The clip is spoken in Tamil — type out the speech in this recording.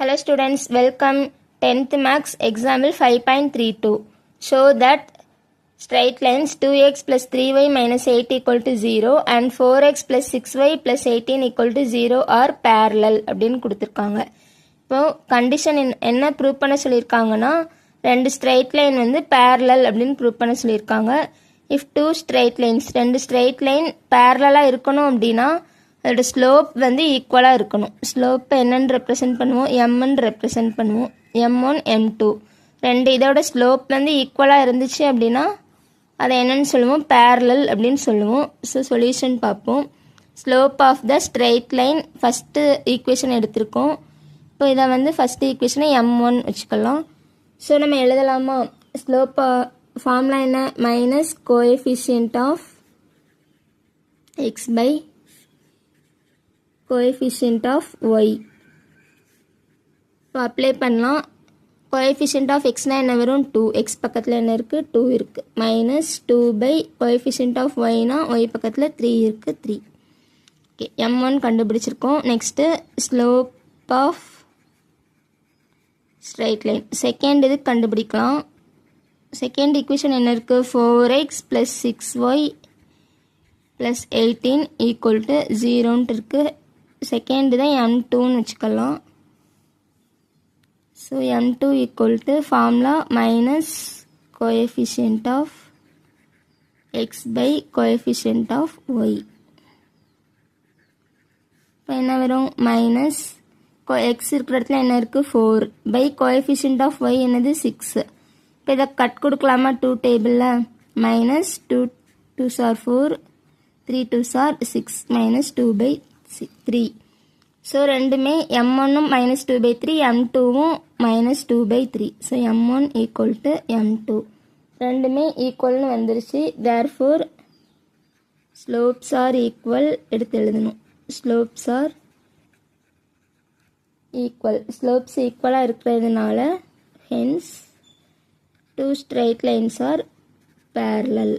Hello students, welcome 10th Max example 5.32. Show that straight lines 2x plus 3y minus 8 equal to 0 and 4x plus 6y plus 18 equal to 0 are parallel அப்படின்னு கொடுத்துருக்காங்க. இப்போ கண்டிஷன் என்ன ப்ரூவ் பண்ண சொல்லியிருக்காங்கன்னா ரெண்டு ஸ்ட்ரெயிட் லைன் வந்து parallel அப்படின்னு ப்ரூவ் பண்ண சொல்லியிருக்காங்க. இஃப் டூ ஸ்ட்ரெயிட் லைன்ஸ் ரெண்டு ஸ்ட்ரெயிட் லைன் பேரலாக இருக்கணும் அப்படின்னா அதோட ஸ்லோப் வந்து ஈக்குவலாக இருக்கணும். ஸ்லோப்பை என்னென்னு ரெப்ரசென்ட் பண்ணுவோம், எம்ன்னு ரெப்ரசென்ட் பண்ணுவோம். M1 M2 ரெண்டு இதோட ஸ்லோப் வந்து ஈக்குவலாக இருந்துச்சு அப்படின்னா அதை என்னென்னு சொல்லுவோம், பேரலல் அப்படின்னு சொல்லுவோம். ஸோ சொல்யூஷன் பார்ப்போம். Slope of the straight line first equation எடுத்திருக்கோம். இப்போ இதை வந்து ஃபஸ்ட்டு ஈக்குவேஷனை M1 வச்சுக்கலாம். ஸோ நம்ம எழுதலாமா, ஸ்லோப் ஃபார்முலா என்ன, minus coefficient of x by coefficient of y. இப்போ அப்ளை பண்ணலாம். கோஎஃபிஷியன்ட் ஆஃப் எக்ஸ்னால் என்ன வரும், 2. எக்ஸ் பக்கத்தில் என்ன இருக்குது, 2 இருக்குது. மைனஸ் 2 பை கோஎஃபிஷியன்ட் ஆஃப் ஒய்னா ஒய் பக்கத்தில் 3 இருக்குது, 3. ஓகே, M1 கண்டுபிடிச்சிருக்கோம். Next slope of straight line second இது கண்டுபிடிக்கலாம். செகண்ட் ஈக்குவேஷன் என்ன இருக்குது, 4x plus 6y plus 18 equal to 0ன்ட்டு இருக்குது. செகண்ட் தான் M2ன்னு வச்சுக்கலாம். So M2 equal to formula minus coefficient of x by coefficient of y. இப்போ என்ன வரும், மைனஸ் எக்ஸ் இருக்கிற இடத்துல என்ன இருக்குது, 4 பை கோஎஃபிஷியன்ட் ஆஃப் ஒய் என்னது 6. இப்போ இதை கட் கொடுக்கலாமா 2 டேபிளில், minus 2 2s are 4 3 2s are 6 minus 2 by 3. So ரெண்டுமே M1ம் மைனஸ் 2 பை 3, M2வும் minus 2 by 3. So M1 equal to M2 ரெண்டுமே ஈக்குவல்னு வந்துருச்சு. தேர்ஃபோர் ஸ்லோப்ஸ் ஆர் ஈக்குவல் எடுத்து எழுதணும். ஸ்லோப்ஸ் ஆர் ஈக்குவல், ஸ்லோப்ஸ் ஈக்குவலாக இருக்கிறதுனால hence two straight lines are parallel.